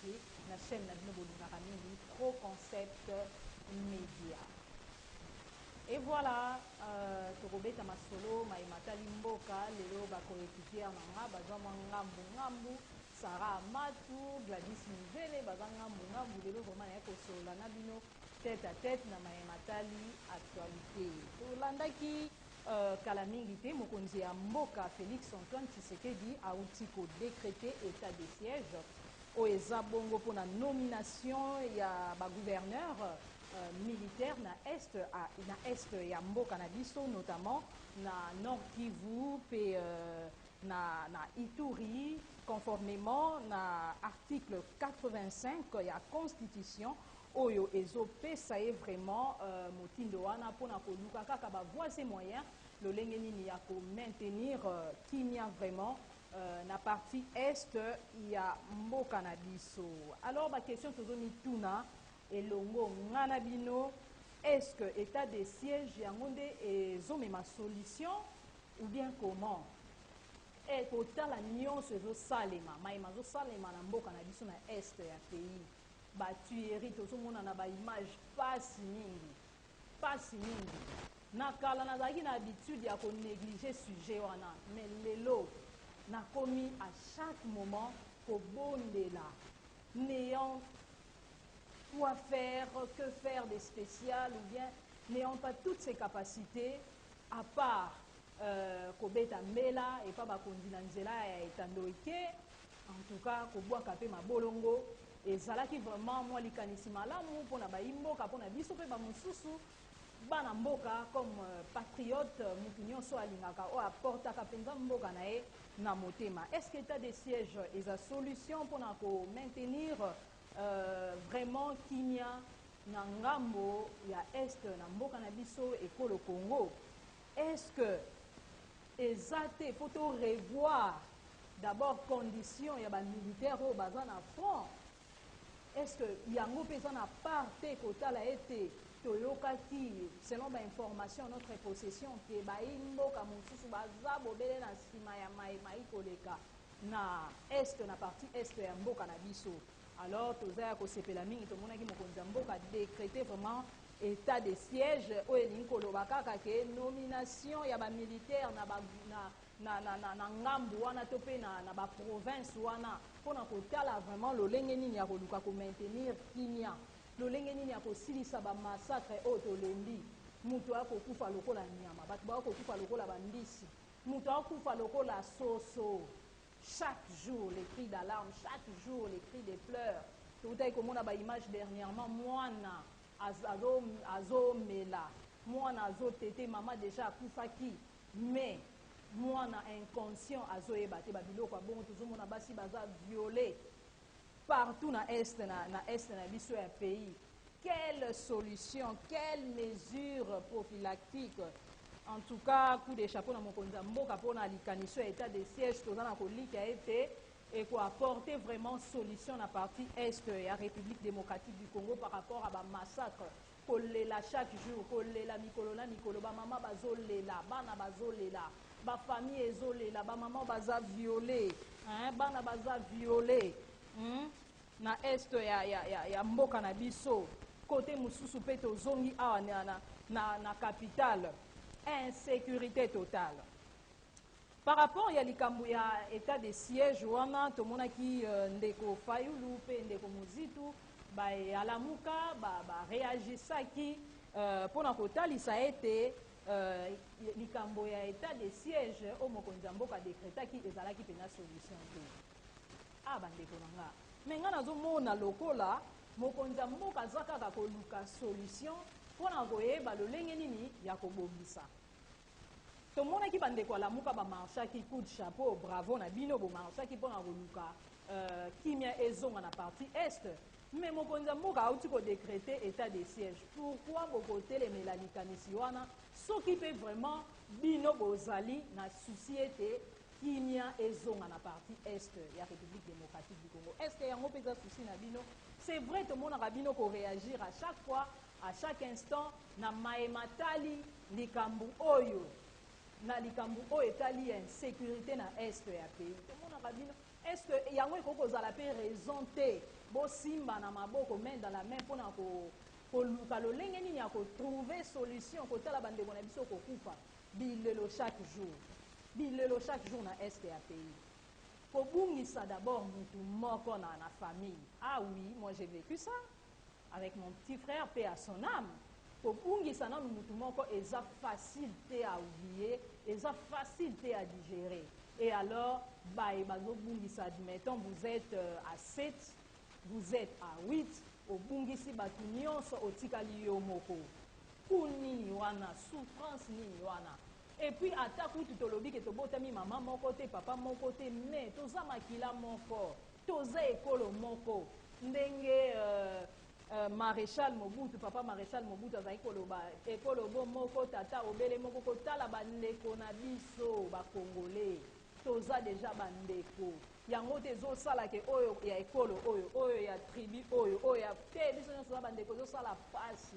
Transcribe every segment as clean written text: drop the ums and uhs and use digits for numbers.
te na chaîne na bino bolingaka mingi Pro Concept Media. Et voilà, tokobeta masolo maimata limboka lelo bako étudier nanga bazwa ngambu ngambu Sarah Matou, Gladys Mizele, baza ngambu lelo vraiment na kosola na bino tête à tête na maimatali actualité. Tolandaki kala mingi te mokonzi ya mboka Félix Antoine Tshisekedi auti ko décréter état de siège o eza bongo pona nomination ya ba gouverneur militaire na est ya mboka na biso notamment na Nord Kivu pe na Ituri conformément na article 85 ya constitution oyo ezopesa ye vraiment motindo wana pona koluka kaka ba voies et moyens lolenge nini ya ko maintenir kimia vraiment na partie est ya mboka na biso. Alors ba question tozomi tuna elongo ngana bino, est-ce que état de siège yango nde ezomema solution ou bien comment? Et kotala nyonso ezosalema mayema ezosalema na mboka na biso na est ya pays batuerie tozomona na baimage pasi mingi na kala nazalaki na habitude ya konéglige sujet wana mais lelo nakomi à chaque moment kobondela n'ayant quoi faire, que faire de spécial ou bien n'ayant pas toutes ces capacités à part kobeta mbela et pas bakondi na nzela ya etandoike en tout cas kobwaka pe mabolongo ezalaki vraiment moi likanisi malamu mpona baimboka mpona biso mpe bamosusu bana mboka comme patriote motu nyonso alingaka oyo aportaka mpenza mboka na ye na motema. Est-ce que état de siège eza solution mpona komaintenir vraiment kimia na ngambo ya est na mboka na biso ekolo Congo? Est-ce que ezate faut revoir d'abord condition ya bamilitaire oyo baza na front? Est-ce que yango mpe eza na part te kotala ete toyokaki selon bainformation notre possession ke baimboka mosusu baza bobele na nsima ya mai koleka na est na partie est ya mboka na biso? Alors toza ya kosepela mingi tomonaki mokonzi ya mboka décréter vraiment état de siège oyo elingi koloba kaka ke nomination ya bamilitaire na ngambu wana to mpe na baprovince wana mpona kotala vraiment lolenge nini ya koluka komaintenir kimia, lolenge nini ya kosilisa bamassacre oyo tolembi. Mutu akokufa lokola nyama, bato bakokufa lokola bambisi, mutu akokufa lokola soso. Chaque jour les cris d'alarme, chaque jour les cris de pleurs. Toutaki komona ba image dernièrement mwana azomela, mwana azotete, mama déjà akufaki, mais mwana inconscient azoyeba te babiloko bongo tozomona basi baza violé partout na est na biso ya pays. Quelle solution, quelle mesure prophylactique? En tout cas, coup de chapeau na mokonzi mboka pona likaniso ya état de siège toza na kolika ete et quoi apporter vraiment solution na partie est ya République démocratique du Congo par rapport à ba massacre kolela chaque jour, kolela mikolo na mikolo, ba mama bazolela, bana bazolela, ba famille ezolela, ba mama baza violé, bana baza violé na est ya mboka na biso. Côté mususu pe tozongi awa na capitale, insécurité totale. Par rapport à likambu ya état de siège wana tomonaki ndeko Fayulu pe ndeko Muzitu ba alamuka ba réagisaki pona kotalisa ete likambo ya état de siège o mokonzi mboka décrétaki ezalaki pena solution te. Ah bandeko nanga mais nga nazomona lokola mokonzi mboka azakaka koluka solution pona koyeba lolenge nini ya kobongisa. Tomonaki bandeko alamuka bamarchaki coup de chapeau, bravo na bino bomarchaki pona koluka kimia ezonga na partie est. Mais mokonzi mboka auti ko décréter état de siège. Pourquoi bokotelemela likanisi wana soki pe vraiment bino bozali na souci ete kimia ezonga na partie est ya République démocratique du Congo? Est-ce que yango peza souci na bino? C'est vrai tout le monde a bino ko réagir à chaque fois, à chaque instant na maematali likambu oyo. Na likambu oyo etali insécurité na est ya pays. Tout le monde a bino est-ce que yango ekoko zala pe raison te bosimba na maboko main dans la main mpona koluka lolenge nini ya kotrouve solution kotala bandeko na biso kokufa bilelo chaque jour na este ya pays. Kobungisa d'abord mutu moko na famille. Ah oui, moi j'ai vécu ça avec mon petit frère, paix à son âme. Kobungisa na mutu moko eza facile à oublier, eza facile à digérer. Et alors, bazobungisa, admettons, vous êtes à 7, vous êtes à 8, obungisi batu nyonso otikali yo moko. Kunini wana, souffrance nini wana. Et puis, ata kutu tolobi ke tobotami maman moko te, papa moko te, mais toza makila moko, toza ekolo moko. Ndenge Maréchal Mobutu, papa Maréchal Mobutu azali koloba ekolo bo moko tata obele moko kotala bandeko na biso ba Congolais. Toza déjà bandeko. Yango tezo sala ke oyo ya ekolo oyo ya tribu oyo ya te biso nyonso bandeko zo sala pasi.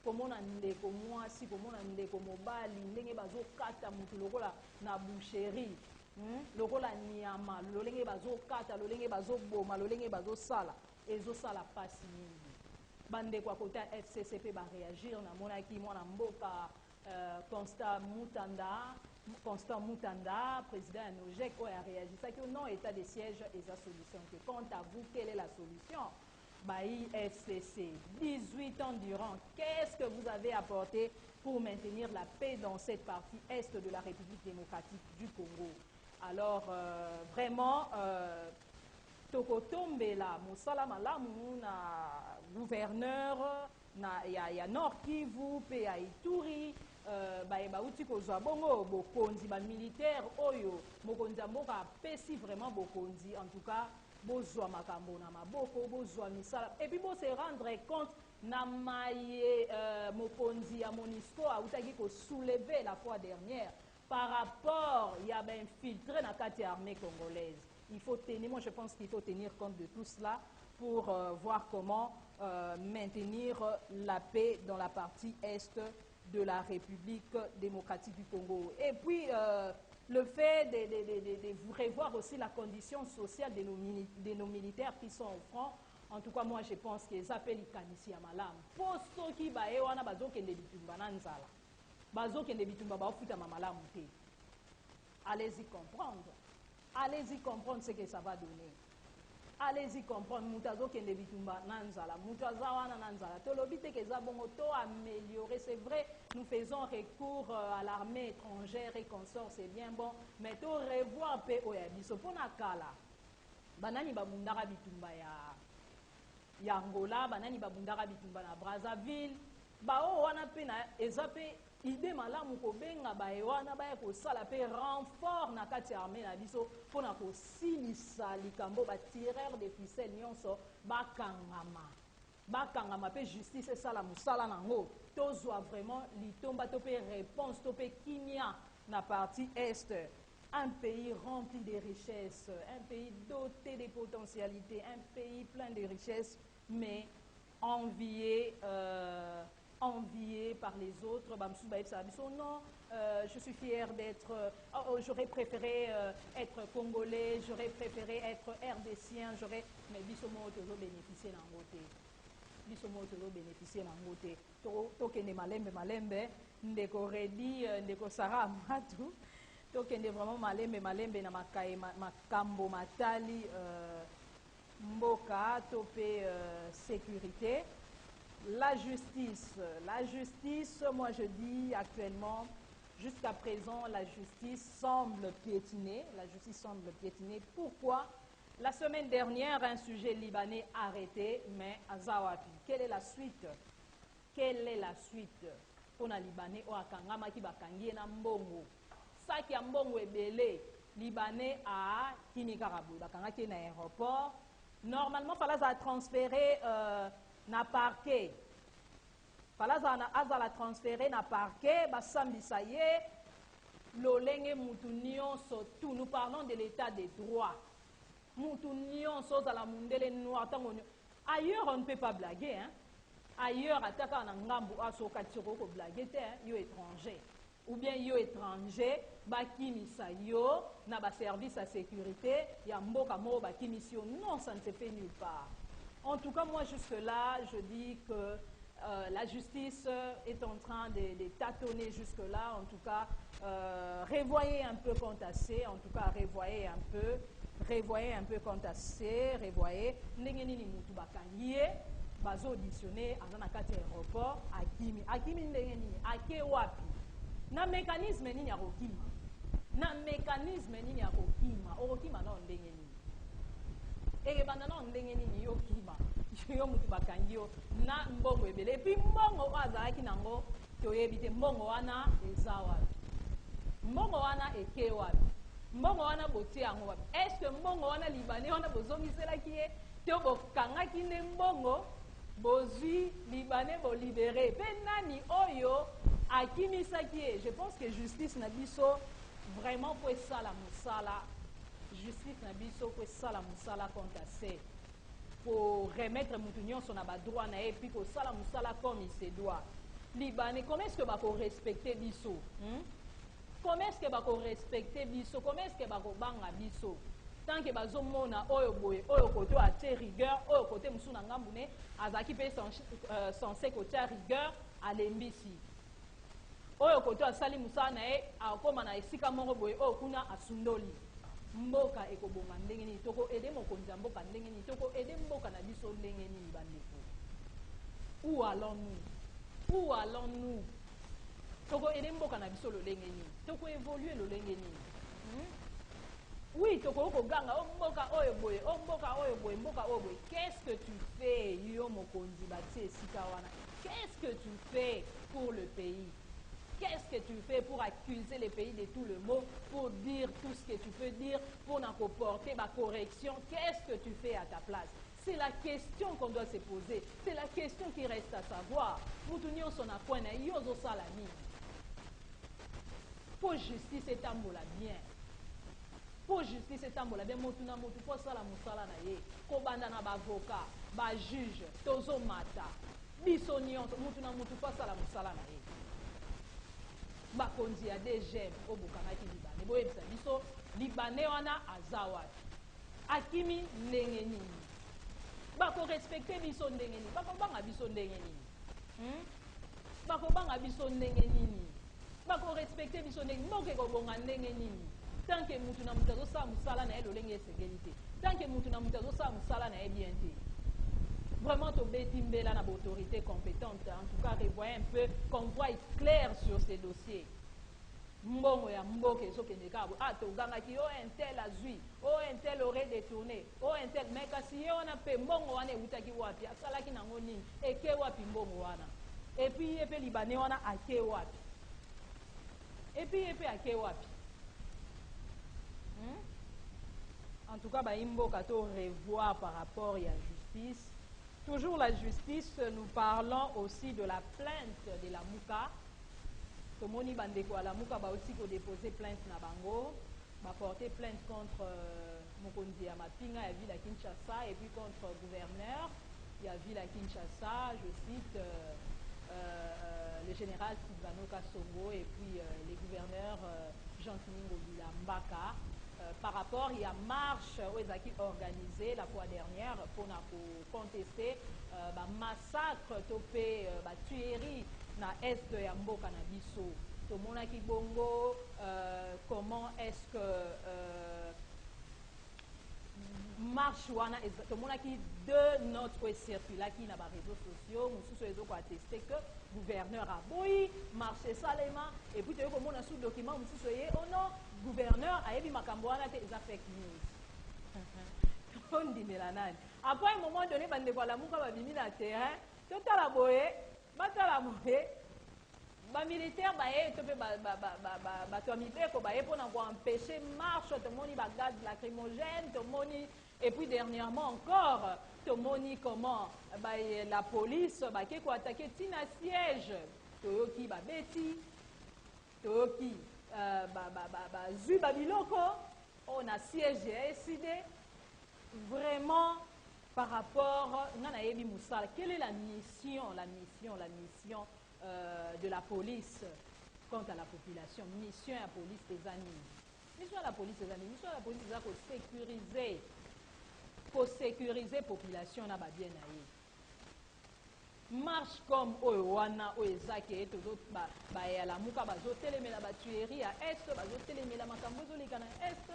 Komona ndeko mwasi, komona ndeko mobali, ndenge bazokata mutu lokola na boucherie, lokola nyama, lolenge bazokata, lolenge bazoboma, lolenge bazosala, ezosala pasi mingi. Bandeko akota FCCP ba réagir na monaki mwana mboka Constant Mutanda, président à Nojek, a réagi. Ça que non, état de siège et sa solution. Quant à vous, quelle est la solution? Bailly FCC, 18 ans durant, qu'est-ce que vous avez apporté pour maintenir la paix dans cette partie est de la République démocratique du Congo? Alors, vraiment, Tokotombe la Moussala Malamu, na gouverneur, ya Nord Kivu, PA Ituri, bauti kozwa bongo bokonzi ba militaire oyo mokonzi mboka pesi vraiment bokonzi en tout cas bozwa makambo na maboko bozwa misala et puis bo se rendre compte na maye mokonzi ya MONUSCO a utaki ko soulever la fois dernière par rapport ya ba infiltré na kati armée congolaise. Il faut tenir, moi je pense qu'il faut tenir compte de tout cela pour voir comment maintenir la paix dans la partie est de la République démocratique du Congo. Et puis, le fait de revoir aussi la condition sociale de nos militaires qui sont au front, en tout cas, moi, je pense qu'ils appellent Ikanisi à Malam. Pour ceux qui baewana bazokende bitumba nanzala, bazokende bitumba baofuta mamalam te. Allez-y comprendre. Allez-y comprendre ce que ça va donner. Allez-y comprendre, Moutazo Kende Bitumba Nanzala, Moutazawana Nanzala, Tolobite Kezabongo, to améliorer, c'est vrai, nous faisons recours à l'armée étrangère et consorts, c'est bien bon, mais to revoir POA, Bisopona Kala, Banani Babundara Bitumba ya Angola, Banani Babundara Bitumba na Brazzaville, Bao wana pe na ezape idée malamu ko benga bae wana bae ko sala pe renfort na kati armée na biso pona ko silisa likambo ba tireur de ficelle nyonso bakangama pe justice sala musala nango tozwa vraiment litomba to pe réponse to pe kimia na partie est. Un pays rempli de richesses, un pays doté de potentialités, un pays plein de richesses, mais envié par les autres. Non, je suis fière d'être, j'aurais préféré être congolais, j'aurais préféré être RDCien, mais bisomo toujours bénéficier d'un côté. Bisomo toujours bénéficier d'un côté. Tokende malembe, ndeko redi, ndeko Sarah Matou, tokende vraiment malembe na makambo matali mboka topé sécurité. La justice, moi je dis actuellement, jusqu'à présent, la justice semble piétiner. Pourquoi? La semaine dernière, un sujet libanais arrêté, mais à Zawapi. Quelle est la suite? Pour les Libanais, au Akangama qui bakangie na mbongo. Ça qui a mbongo est belé, Libanais à Kinikarabou, bakanga qui est dans l'aéroport. Normalement, il fallait transférer na parquet. Fallait transférer na parquet, basambisa ye, lolenge mutu nyonso tout. Nous parlons de l'état des droits. Mutu nyonso za la mundele noir tango. Ailleurs, on ne peut pas blaguer, hein. Ailleurs, ataka na ngambu aso katiro ko blaguer te, hein, yo étranger. Ou bien yo étranger, bakimisa yo na ba service à sécurité, ya mboka mo bakimisio. Non, ça ne se fait nulle part. En tout cas, moi, jusque-là, je dis que la justice est en train de tâtonner jusque-là. En tout cas, revoyez un peu quant à c'est. En tout cas, revoyez un peu quant à c'est. Revoyez. Ndengeni ni mutu bakangie, bazo auditionné à na kati aéroport akimi. Akimi ndengeni ake wapi. Na mécanisme nini ya kokima. Na mécanisme nini ya kokima. Okokima na ndengeni. Ekebanda na ndenge nini yo kima yo mutu bakangi yo na mbongo ebele epi mbongo azalaki nango toyebi te mbongo wana eza wapi, mbongo wana eke wapi, mbongo wana botie yango wapi. Est-ce que mbongo wana libanais wana bozongiselaki ye to bokangaki nde mbongo bozwi libanais bolibere mpe nani oyo akimisaki ye? Je pense que justice na biso vraiment po esala mosala. Justice na biso ko sala musala contre c'est pour remettre mutu nyonso na ba droit na et puis ko sala musala comme il se doit. Libanais, comment est-ce que ba ko respecter biso? Comment est-ce que ba ko respecter biso? Comment est-ce que ba ko banga biso? Tant que bazo mona oyo boye oyo koto a te rigueur oyo kote musu na ngambu ne azaki pe censé kote a rigueur à l'embisi. Oyo koto asali musala na e akoma na esika moko boye oyo kuna asundoli. Mboka ekobonga ndenge nini toko ede mokonzi ya mboka ndenge nini toko ede mboka na biso ndenge nini bandeko? Où allons-nous toko ede mboka na biso lolenge nini toko évoluer lolenge nini? Oui, toko koganga o mboka oyo boye o mboka oyo boye mboka oyo boye. Qu'est-ce que tu fais yo mokonzi batie esika wana? Qu'est-ce que tu fais pour le pays? Qu'est-ce que tu fais pour accuser les pays de tout le mot, pour dire tout ce que tu peux dire, pour n'en porter ma correction? Qu'est-ce que tu fais à ta place? C'est la question qu'on doit se poser. C'est la question qui reste à savoir. Moutounion son appoint, yozo salami. Pour justice et tambola bien. Pour justice et tambola bien, moutuna moutou, pour sala moussala na ye. Kobanda na ba avocat, ba juge, tozo mata. Bisonion, moutuna moutou, pour sala moussala na ye. Bakonzi ya DGM obukanaki libanais boyebisa biso libanais wana aza wapi, akimi ndenge nini, bakorespecte biso ndenge nini, bakobanga biso ndenge nini, bakobanga biso ndenge nini, bakorespecte biso ndenge nini, mboka ekobonga ndenge nini tant que mutu na mutu azosala mosala na ye lolenge esengeli te, tant que mutu na mutu azosala mosala na ye bien te. Vraiment, tobeti mbela na autorité compétente. En tout cas, revoyez un peu, qu'on voit clair sur ces dossiers. Mbongo ya mboke sokende kabo. Ah, togangaki, oh, un tel a zui, oh, un tel aurait détourné, oh, un tel. Mais kasi ye wana pe mbongo wana eutaki wapi, asalaki nango nini, eke wapi mbongo wana. Et puis, yepe libanais wana ake wapi. Et puis, yepe ake wapi. En tout cas, bah, imboka to revoir par rapport à la justice. Toujours la justice, nous parlons aussi de la plainte de la Mouka. Tomoni bandeko à la Mouka ba aussi ko déposer plainte na bango, ba porter plainte contre Mokonzi ya Mapinga ya ville à Kinshasa et puis contre gouverneur ya ville à Kinshasa, je cite le général Sylvano Kasongo et puis les gouverneurs Jean-Kiningo Bilambaka. Par rapport à la marche organisée la fois dernière pour contester le massacre, la tuerie dans l'est de Yamboka na biso. Tout le monde qui bongo, comment est-ce que marche wana tout le monde qui de notre circulat qui n'a pas réseaux sociaux, nous sommes les attesté que gouverneur a boyi marché salement et puis tu as comme on a sous document nous sommes oh non gouverneur a évi makambo wana te eza fake news. On dit melanane. Après un moment donné bande kwa la muka ba bimi na terrain, tout à la boye, batala boye. Ba militaire ba e to pe ba to mibeko ba e pour empêcher marche to moni ba gaz lacrymogène to moni. Et puis dernièrement encore, tomoni comment la police qui a attaqué tina siège, toyoki ba beti, toyoki zu babiloko, on a siège décidé vraiment par rapport à Yebi Moussala. Quelle est la mission de la police quant à la population? Mission à la police des animes. Mission à la police des animes. Mission à la police des animes, sécuriser. sécuriser la population na bien naïe. Marche comme Owana, Oezake, tout la Mouka, Bazotelemela, Batuerie à Est, Bazotelemela, Makambozo, les Canadiens Est.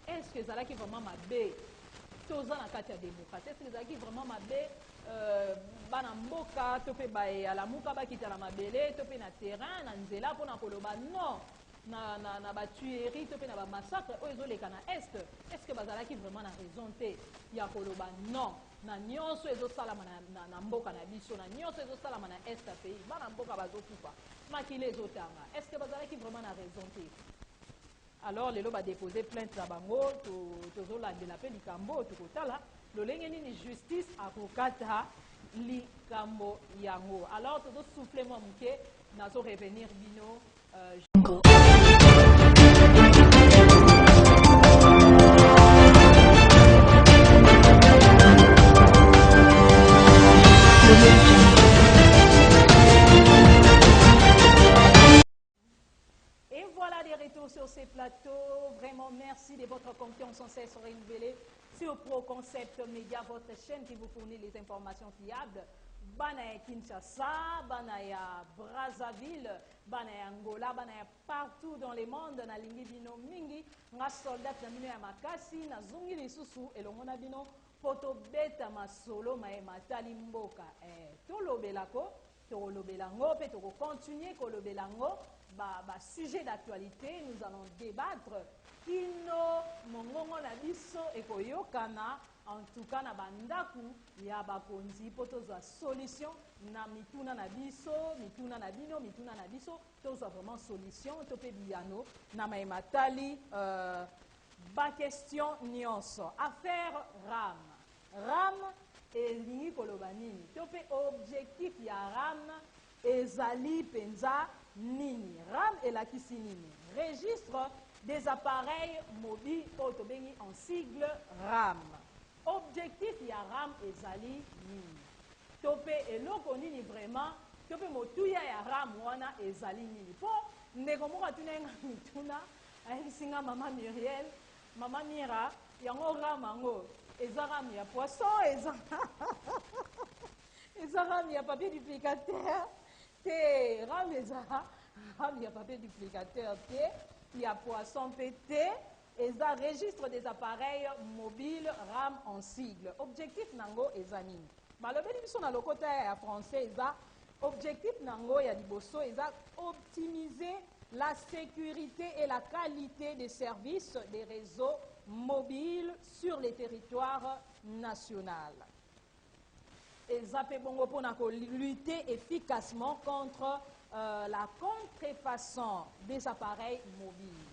Est-ce que ça qui vraiment ma baie? Toza na kati ya démocratie. Est-ce que ça qui vraiment ma baie? Banamboka, topé bae à la Mouka, Bakita la Mabele, topé na terrain, na Nzela, pour na Koloba, non. Na batuerie, topé na massacre, Oezo, les Canadiens Est. Est-ce que Bazala qui vraiment na raison te? Ya Koloba, non. Na nyonso ezosalama na mboka na biso na nyonso ezosalama na est ya pays bana mboka bazokufa makili ezotanga. Est-ce que bazalaki vraiment na raison te? Alors lelo badepose plainte na bango tozolandela mpe likambo tokotala lolenge nini justice akokata likambo yango. Alors tozosouffle mwa moke nazorevenir bino Et voilà des retours sur ces plateaux. Vraiment, merci de votre confiance sans cesse renouvelée sur Pro Concept Média, votre chaîne qui vous fournit les informations fiables. Banaya Kinshasa, Banaya Brazzaville, Banaya Angola, Banaya partout dans le monde, na lingi bino mingi, nga soldat na bino ya makasi, na zungi lisusu, elongona bino, poto beta masolo, mae matali mboka. Tolobelako, tolobelango, pe toko continuer kolobelango, sujet d'actualité, nous allons débattre. Kino mongongo na biso ekoyokana, en tout cas na bandaku ya bakonzi poto za solution na mituna na biso, mituna na bino, mituna na biso, tozwa vraiment solution, tope biyano na maimatali ba question nyonso. Affaire RAM. RAM elingi koloba nini? Tope objectif ya RAM ezali penza nini? RAM elakisi nini? Registre des appareils mobiles autobéni en sigle RAM. Objectif ya RAM ezali nini? Tope eloko nini vraiment? Tope motuya ya RAM wana ezali nini? Po ndeko moko atunenga mituna ayebisinga mama Muriel, mama Mira, yango RAM ango eza RAM ya poisson, eza RAM ya papier duplicateur. Te RAM eza RAM ya papier duplicateur te ya poisson pété et ça registre des appareils mobiles RAM en sigle. Objectif nango eza nini? Malobeli biso na lokota ya français eza objectif nango ya liboso eza optimiser la sécurité et la qualité des services des réseaux mobiles sur les territoires nationaux. Et ça peut bon pour lutter efficacement contre la contrefaçon des appareils mobiles.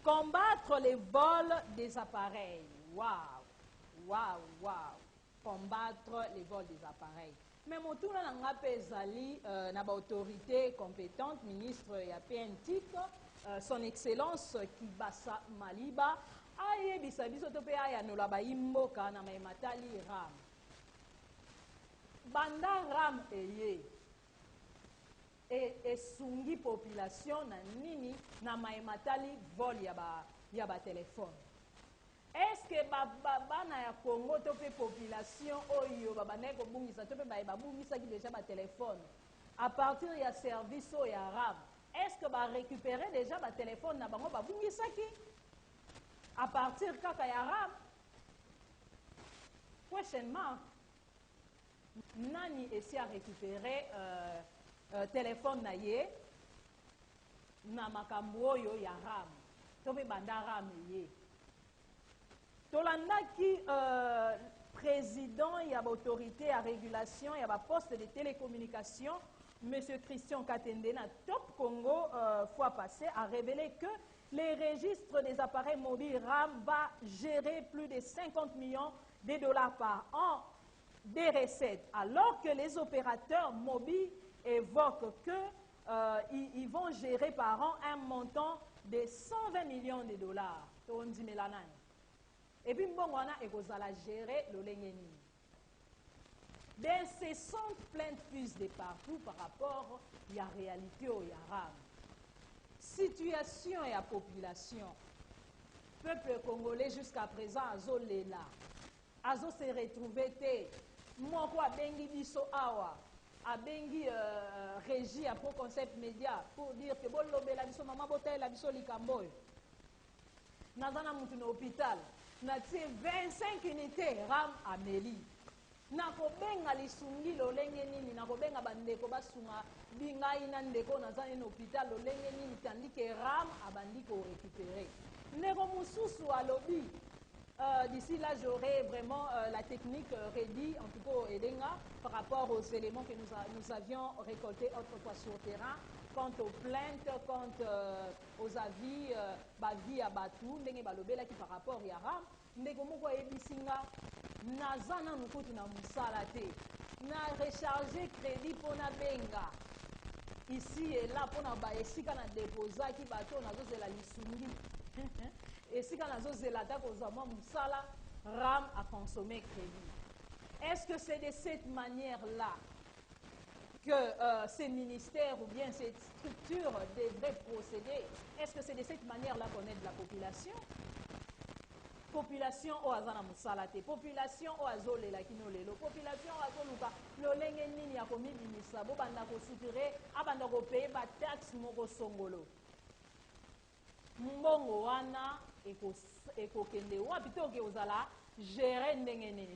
Combattre les vols des appareils. Waouh, waouh, waouh. Combattre les vols des appareils. Mais mon tour n'a pas na autorité compétente, ministre ya PNTIC, son excellence Kibasa Maliba, aye bisabiso tope aya no la ba imboka na maimatali RAM. Banda RAM eye et sungi population na nini na maimatali vol ya ba téléphone. Est-ce que bana ya Congo tope population oyo babane ko bungisa tope ba bungisa ki déjà ba téléphone à partir ya service o ya RAM? Est-ce que ba récupérer déjà ba téléphone na bango ba bungisa ki à partir kaka ya RAM? Prochainement nani essaie à récupérer téléphone na ye na makambo oyo ya RAM tope banda RAM ye tolandaki président ya autorité à régulation ya poste de télécommunication monsieur Christian Katende na Top Congo fois passée a révélé que les registres des appareils mobiles RAM va gérer plus de 50 millions de dollars par an des recettes, alors que les opérateurs mobiles évoquent qu'ils vont gérer par an un montant de 120 millions de dollars. Et puis, bon, on a géré le lengeni. Des 60 plaintes fusent de partout par rapport à la réalité au Yaram. Situation et la population. peuple congolais jusqu'à présent azolela azo se retrouver te moko abengi biso awa abengi régie à Pro Concept Média pour dire que bolobela biso mama botaela biso likambo oyo naza na mutu na hôpital natie 25 unités ram ameli nakobenga lisungi lolenge nini nakobenga bandeko basunga bingai na ndeko naza na hôpital lolenge nini tandi ke ram abandi korécupérer ndeko mosusu alobi d'ici là, j'aurai vraiment la technique ready, en tout cas au Edenga, par rapport aux éléments que nous avions récoltés autrefois sur le terrain, quant aux plaintes, quant aux avis, bavi à Batou, ndenge balobela qui par rapport à Ram, ndeko moko ebisinga, nazana nukutu na musala te, na recharger crédit pour na benga. Ici et là, pour na ba esika na déposa qui bateau na zo la lisungi. Et si quand on a musala, Ram a consommé crédit. Est-ce que c'est de cette manière-là que ces ministères ou bien ces structures devraient procéder? Est-ce que c'est de cette manière-là qu'on aide la population? Population au azana musalate, population au azole la kinolelo, population au azoluka, lolenge nini ya komi binisa, bo banda ko soutirer, abanda ko payer ba taxe moko songolo. Mbongo wana ekokende wapi toke ozala gérer ndenge nini.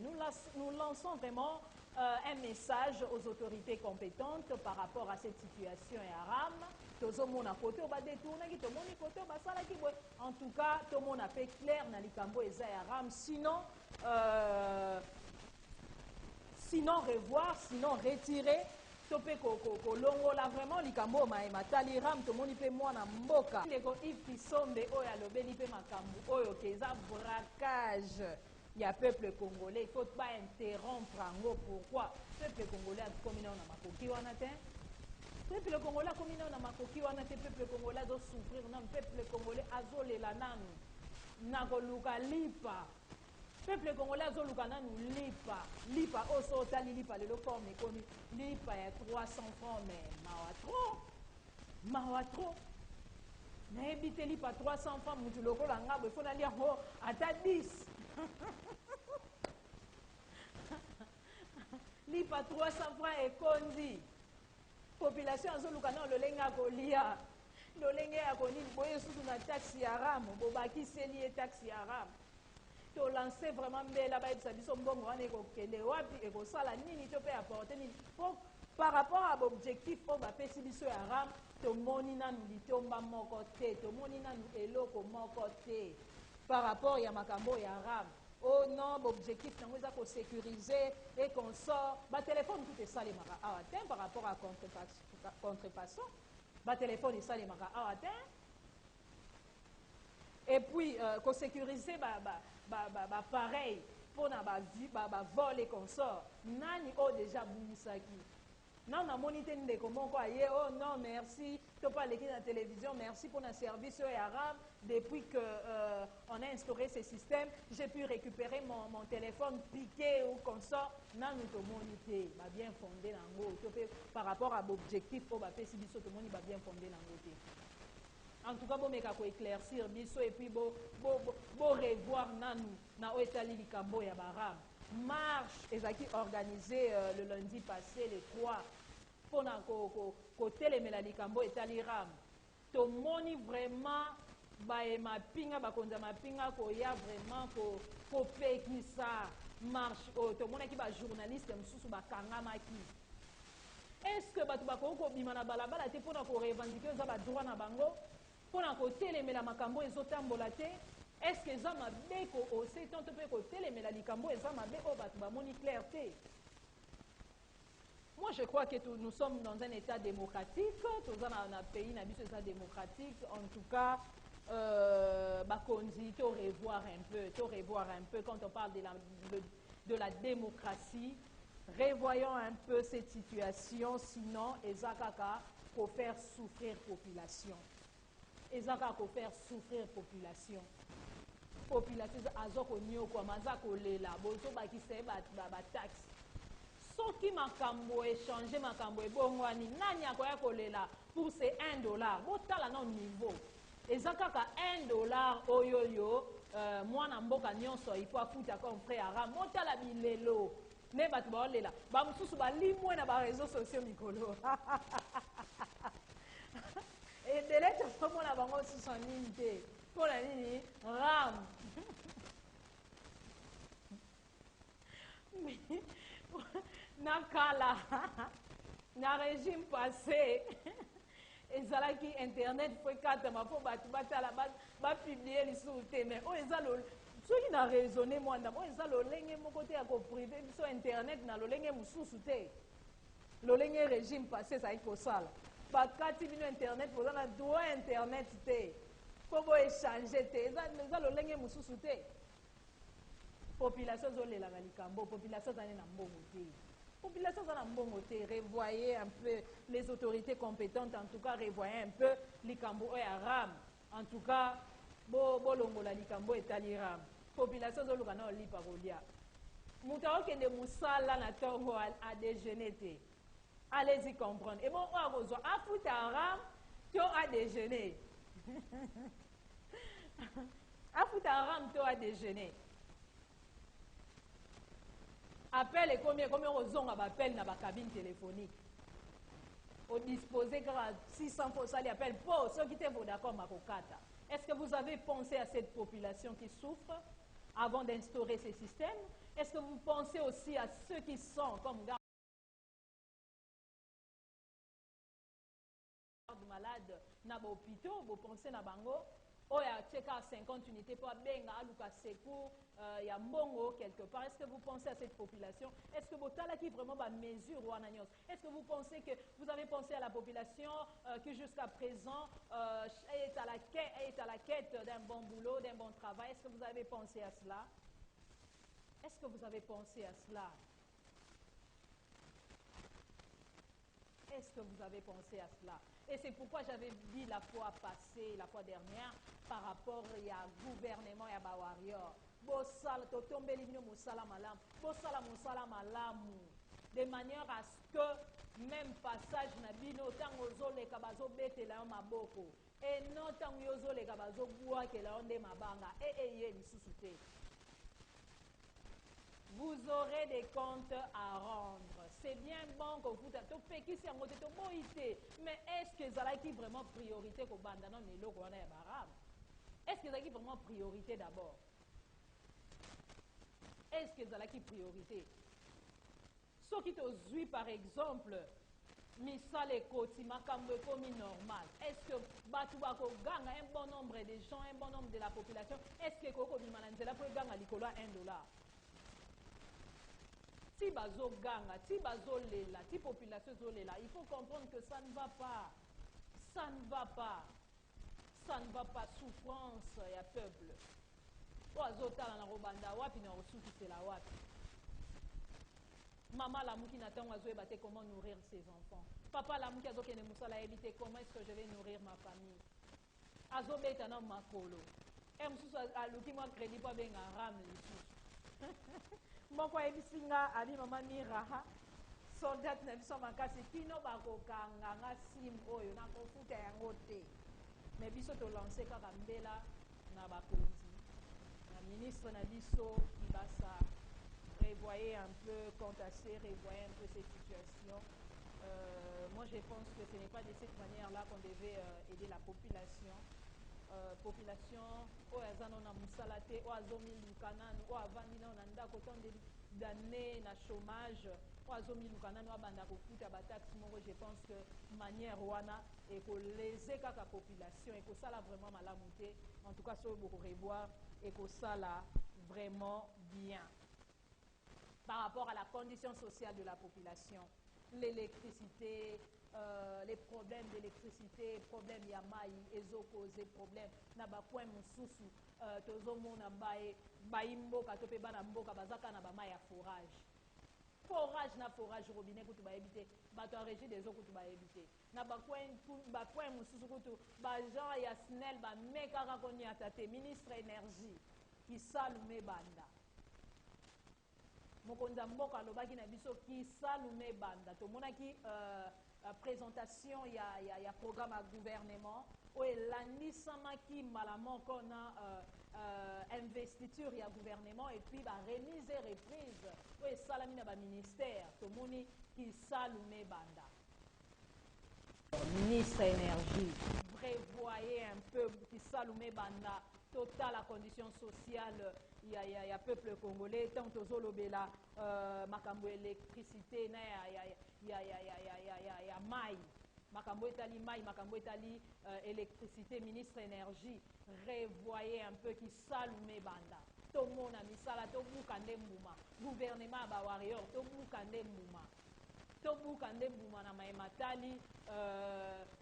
Nous lançons vraiment un message aux autorités compétentes par rapport à cette situation et à Ram. Tozomona côté au bas détourné qui tomoni côté au bas sala qui en tout cas tout le monde a fait clair na likambo eza ya Ram, sinon revoir, sinon retirer topé kolongola vraiment likambo matali Ram tomoni pe mwana mboka ndeko Yves Kisombe oyo alobeli pe makambo oyo keza braquage ya peuple congolais. Il faut pas interrompre ango. Pourquoi? Peuple congolais a commis na makoki wana te. Peuple congolais a commis na makoki wana te. Peuple congolais doit souffrir non. Peuple congolais azolela nanu nakoluka lipa. Peuple congolais azoluka nanu lipa oso otali lipa lelo forme ekomi lipa ya 300 francs mais mawa trop nayebi te lipa 300 francs mutu lokola ngabo ifo nalia ho ata 10 lipa 300 francs ekondi population azoluka nanu lolenge akolia lolenge akonini boye susu na taxi ya Ram bobakiseli ye taxi ya Ram to lancer vraiment mbela bayebisa biso mbongo wana ekokende wapi ekosala nini to pe apporter nini par rapport à l'objectif oyo bapesi biso ya Ram tomoni nanu litomba moko te tomoni nanu eloko moko te par rapport ya makambo ya Ram. Oh non, l'objectif nango eza kosécuriser et qu'on sort batelefone tout esalemaka awa te par rapport à contrefaçon batelefone esalemaka awa te et puis kosécuriser pareil pour na vol et consort nani o déjà bumisaki non na monité ndeko moko aye oh non merci to pas l'équipe de la télévision merci pour notre service arabe depuis que on a instauré ce système j'ai pu récupérer mon téléphone piqué ou consort nani to monité ba bien fondé nango to par rapport à l'objectif pour ba pesi biso to moni ba bien fondé nango te. En tout cas, bon, mais qu'on éclaircir biso et puis bon revoir nanu na oetali likambo ya baram. Marche ezaki organisé le lundi passé le 3 pour na côté les likambo etali ram. To moni vraiment ba e mapinga ba konza mapinga ko ya vraiment ko pekisa marche to mona ki ba journaliste msusu ba kangamaki. Est-ce que batu bakoko bima na balabala te pona ko revendiquer za ba droit na bango? Pona ko telemela makambo ezotambola te? Est-ce que za mabe ko ose tanto pe ko telemela likambo eza mabe o batu ba moni clarté? Moi je crois que nous sommes dans un état démocratique, tous dans un pays na biso état démocratique, en tout cas bakonzi to revoir un peu quand on parle de la démocratie. Revoyons un peu cette situation, sinon ezakaka ko faire souffrir population. Ezaka ko faire souffrir population. Population azoko nyoko mazako lela bozo bakise ba taxe. Soki makambo échanger makambo ebongwani nani akoya kolela pour ces $1 botala na niveau. Ezaka ka $1 oyoyo mwana mboka nyonso il faut afuta comme frère Aram motala bilelo ne bato baolela bamosusu balimwe na baréseau sociaux mikolo ebele tozomona bango susu nini te mpona nini Ram na kala na régime passé ezalaki internet fo ekatama mpo bato batala bapiblie lisusu te mais oyo eza soki na raisonne mwanda oyo eza lolenge moko te ya koprive biso internet na lolenge mosusu te lolenge régime passé ezalaki kosala bakati bino internet boza na droit internet te mpo boéchange te eza lolenge mosusu te population ezolelaka likambo population ezali na mbongo te population eza na mbongo te revoyez un peu les autorités compétentes en tout cas revoyez un peu likambo oyo ya Ram en tout cas bolongola likambo etali Ram population ezoluka na olipa kolia moto akokende mosala na ntongo adéjeuner te allez-y comprendre et bon oyo akozwa afuta Ram to adéjeuner afuta Ram to adéjeuner appel ekomi ozonga bappel na bakabine téléphonique odisposer kaka 600 fois osali appel mpo soki te vodacom akokata. Est-ce que vous avez pensé à cette population qui souffre avant d'instaurer ces systèmes? Est-ce que vous pensez aussi à ceux qui sont comme garde malade na hôpitaux, vous pensez na bango oya tcheka 50 unités pour benga aluka secours ya mbongo quelque part. Est-ce que vous pensez à cette population? Est-ce que vous talaki vraiment ba mesure wananyos? Est-ce que vous pensez que vous avez pensé à la population qui jusqu'à présent est à la quête d'un bon boulot, d'un bon travail? Est-ce que vous avez pensé à cela? Est-ce que vous avez pensé à cela? Est-ce que vous avez pensé à cela? Et c'est pourquoi j'avais dit la fois passée, la fois dernière, par rapport au gouvernement et à Bawarrior. Bosala, totombeli bino mosala malam. Bosala mosala malamu. De manière à ce que même passage na bino tango zoleka bazo betela yo maboko. Et non tango yo zoleka bazo bwakela onde mabanga. Ye lisusu te. Vous aurez des comptes à rendre. C'est bien bon que vous mais est-ce que ça qui vraiment priorité qu'au bandana ne lo kona ya barab? Est-ce que ça qui vraiment priorité d'abord? Est-ce que ça qui priorité? Ce qui te suit par exemple, misale koti makambo komi normal. Est-ce que batubako ganga un bon nombre de gens, un bon nombre de la population? Est-ce que koko bimananzela pour ganga likolo $1? Si bazo ganga, si bazo lela, si population zo lela, il faut comprendre que ça ne va pas. Ça ne va pas. Ça ne va pas. Souffrance, il y a peuple. Oazo tala na robanda wapi na osuki c'est la wapi. Maman la mouki n'attend oazo ebate comment nourrir ses enfants. Papa la mouki azo kene musala éviter comment est-ce que je vais nourrir ma famille. Azo beta na makolo. Et mususu aluki moi crédit pa benga ram lisusu. Moko ebisinga ali mama miraha soldat na biso makasi kino bakokanga nga sim oyo na kofuta yango te mais biso to lancer kaka mbela na bakonzi na ministre na biso Kibasa revoyez un peu contacter revoyez un peu cette situation. Moi je pense que ce n'est pas de cette manière là qu'on devait aider la population. Population oyo aza na musala te oyo azomiluka nanu oyo avandi nano na ndako tonde d'année na chômage oyo azomiluka nanu abanda kofuta bataxe moko. Je pense que manière wana ekolese kaka population ekosala vraiment malamu te. En tout cas soki bokorevoir ekosala vraiment bien par rapport à la condition sociale de la population. L'électricité, les problèmes d'électricité, problèmes yamai, ezo causer problème. Na ba point mususu, tozo mona baimboka tope bana mboka bazaka na ba mai ya forage. Forage na forage robinet kutu ba éviter, bato en régie des eaux kutu ba éviter. Na ba point mususu kutu ba genre ya snel ba meka rakoni atate ministre énergie qui salume banda. Mokonza mboka lobaki na biso ki salume banda to monaki présentation, il y a programme à gouvernement. Oui, l'année samaki malamon qu'on a investiture, il y a gouvernement et puis remise et reprise. Oui, salami na ministère, tout le monde qui salume banda. Ministre énergie, prévoyez un peu qui salume banda. Total la condition sociale, il y a peuple congolais, tant que Zolobela, Makambo électricité, il y a maille. Makambo etali maille, Makambo etali électricité, ministre énergie, revoyez un peu qui salume banda. Tout le monde a mis ça là, tout le monde gouvernement ba warrior, tout le monde a mis tout le monde a mis matali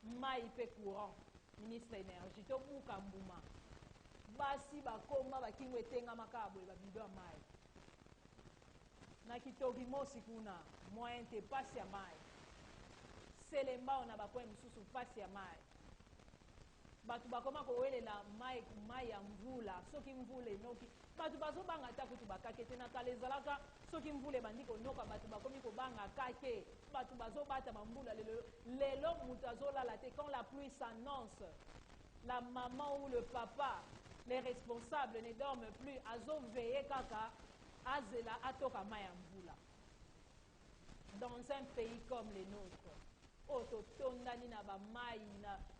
maille pe courant, ministre énergie, tout le monde a mis basi bakoma bakingo etenga makabwe babido mai na kitoki mosi kuna moyen te pasi ya mai selemba ona bakwe msusu pasi ya mai batu bakoma kowelela mai ya mvula soki mvula enoki batu bazobanga ta kutu bakake te na kala ezalaka soki mvula ebandi konoka batu bakomi kobanga kake batu bazobata bambula lelo mutu azolala te quand la pluie s'annonce la maman ou le papa les responsables ne dorment plus, azo veillé kaka, azela atoka mayambula. Dans un pays comme le nôtre, autotondani na ba maï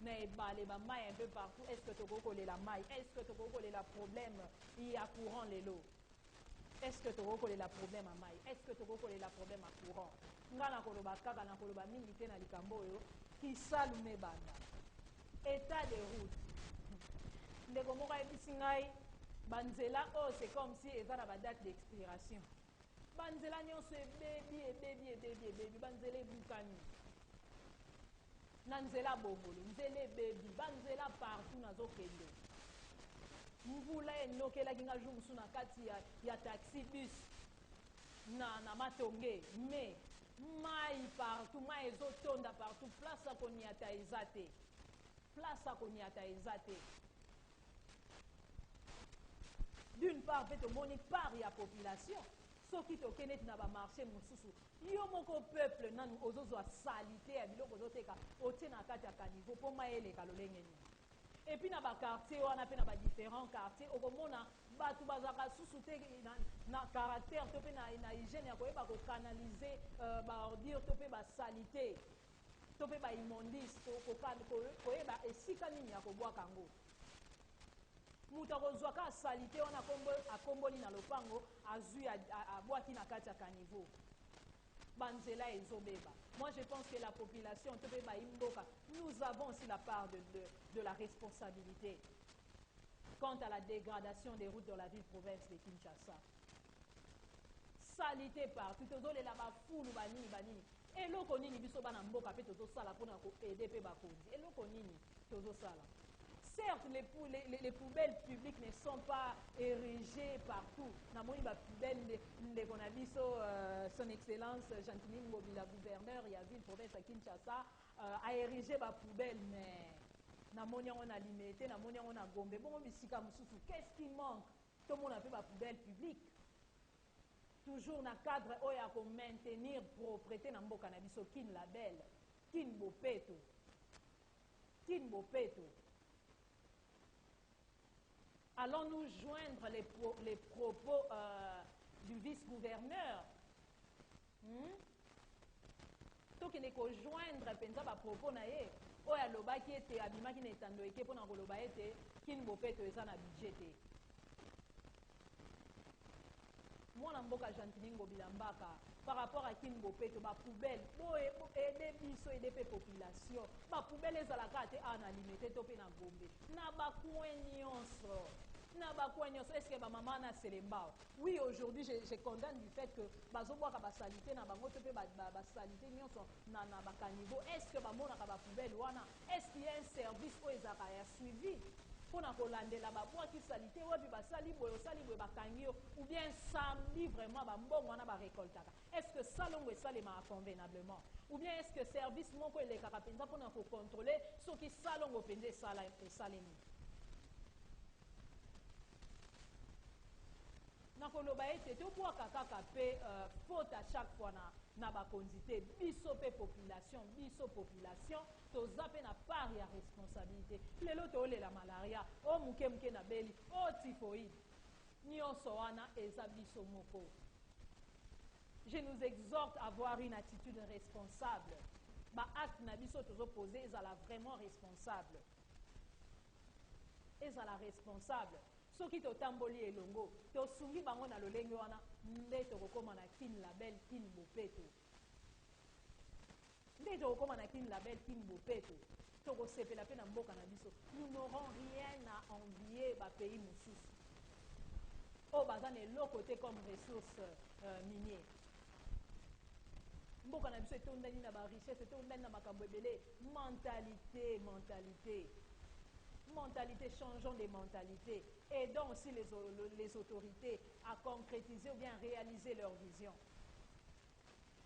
na ebale ba maï un peu partout, est-ce que toko kole la maï, est-ce que toko kole la problème, il y a courant les lots. Est-ce que toko kole la problème à maï, est-ce que toko kole la problème à courant. Ngana koloba kaka na koloba mingi te na likambo yo, ki salume banda. État de route. Ndeko moko ayebisi ngai banzela oyo c'est comme si eza na badate d'expiration banzela nyonso ebebi banzela ebukani na nzela bongolo nzela ebebi banzela partout nazokende mvula enokelaki nga jour mosusu na kati ya taxi bus na matonge mais mai partout mai ezotonda partout place akoniata eza te place akoniata eza te. D'une part, peut omoni part ya population, ceux qui te connaissent na ba marché mususu. Yo moko peuple nanu ozozo a salité ya biloko zoteka otie na kati ya caniveau po maele kalolenge ni. Et puis na ba quartier wana pe na ba différents quartiers okomona batu bazaka susu te na caractère to pe na hygiène ya koyeba ko canaliser ba ordure to pe ba salité to pe ba immondice ko koyeba esika nini ya kobwa kango. Mutu akozwaka salite wana akomboli na lopango azui abwaki na kati ya caniveau banzela ezobeba. Moi je pense que la population tobeba imboka nous avons aussi la part de la responsabilité quant à la dégradation des routes dans la ville province de Kinshasa. Salité partout tozolela bafulu banini eloko nini biso bana mboka pe tozosala mpona koaider pe bakonzi eloko nini tozosala. Certes, les poubelles publiques ne sont pas érigées partout. Namoni ba poubelle qu'on a vu son excellence Jean-Claude Ngobila, gouverneur, il y a ville province à Kinshasa, a érigé ba poubelle, mais namoni on a limité, namoni on a gombe. Bon, bisika mususu, qu'est-ce qui manque? Tout le monde a fait ba poubelle publique. Toujours dans le cadre où il y a pour maintenir propreté dans mboka na biso kin label, kin bopeto. Kin bopeto. Allons-nous joindre les propos du vice-gouverneur? Donc, il faut joindre penza ba propos na ye. Oya lobaki ete abimaki na etando eke pona koloba ete kin bopeto eza na budget te. Mwana mboka Jean-Claude Ngobila Mbaka par rapport à kin bopeto ba poubelle aider biso aider pe population ba poubelle ezalaka te ana limité to pe na gombe na ba nyonso na ba nyonso est-ce que ba maman na selembao. Oui, aujourd'hui je condamne du fait que bazobwaka ba salité na bango to pe ba salité nyonso na ba caniveau. Est-ce que ba mona ka ba poubelle wana est-ce qu'il y a un service où ezaka ya suivi pona kolandela babwaki salité wapi basali boye osali boye bakangi yo ou bien samedi vraiment bambongo wana barécoltaka. Est-ce que salongo esalemaka convenablement ou bien est-ce que service moko elekaka mpenza mpona kocontrôler soki salongo mpenza esalemi. Na nakoloba ete tobwaka kaka mpe faute à chaque fois na bakonzi te biso mpe population toza mpe na part ya responsabilité lelo toolela malaria o moke na beli o typhoïde nyonso wana eza biso moko. Je nous exhorte à avoir une attitude responsable. Acte na biso tozopose ezala vraiment responsable. Ezala responsable. Soki totamboli elongo tosungi bango na lolenge wana nde tokokoma na kin label kin bopeto. Nde tokokoma na kin label kin bopeto. Tokosepela pe na mboka na biso. Nous n'aurons rien à envier ba pays mosusu. Oh bazane l'autre côté comme ressources minières. Mboka na biso etondani na ba richesse, etondani na makambo ebele. Mentalité, changeons des mentalités. Aidons aussi les autorités à concrétiser ou bien réaliser leur vision.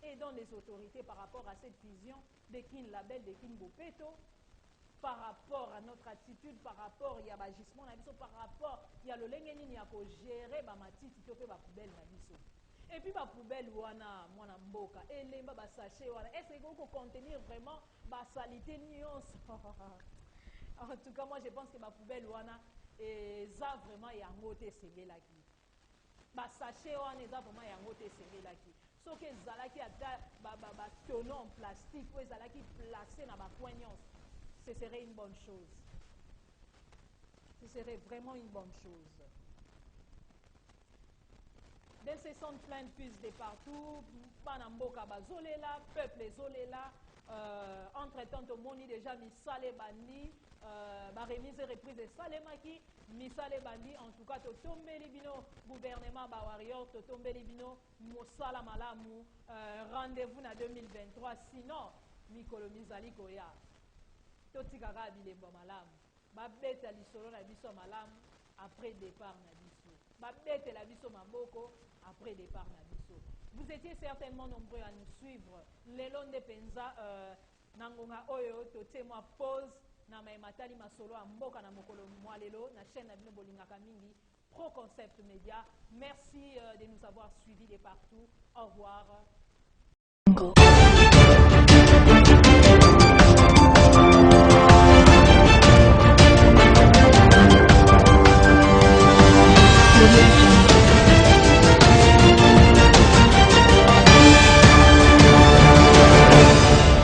Aidons les autorités par rapport à cette vision de Kin Label, de Kin Bopeto, par rapport à notre attitude, par rapport à l'agissement, par rapport à l'olengeni à gérer ma matiti, ma poubelle na biso. Et puis ma poubelle wana mwana mboka, elemba ba sachet wana, est-ce que vous pouvez contenir vraiment ma salité nuance? En tout cas, moi je pense que ma poubelle wana ça vraiment yango te sebelaki. Ba sachet wana ça vraiment yango te sebelaki. Sauf que zalaki ata ba tonneau en plastique ou zalaki placé na ba coin nyonso. Ce serait une bonne chose. Ce serait vraiment une bonne chose. D'elles se sentent pleines puces de partout. Panamboka bazolela, peuple zolela. Entre-temps, tout le monde déjà misale bandi. Remise et reprise de Salemaki. Misale bandi. En tout cas, tout tombe libino. Gouvernement Bawarior, tout tombe libino. Mosala malamu. Rendez-vous na 2023. Sinon, Mikolo Mizali Koya. Totikaka bilembo malamu. Babeta lisolo na biso malamu. Après départ na biso. Babeta la biso maboko. Après départ na biso. Vous étiez certainement nombreux à nous suivre. Lelo de penza nangonga oyo tote moi pause na matali masolo a mboka na mokolo mwalelo na chaîne na bino bolingaka mingi Pro Concept Media. Merci de nous avoir suivis de partout. Au revoir.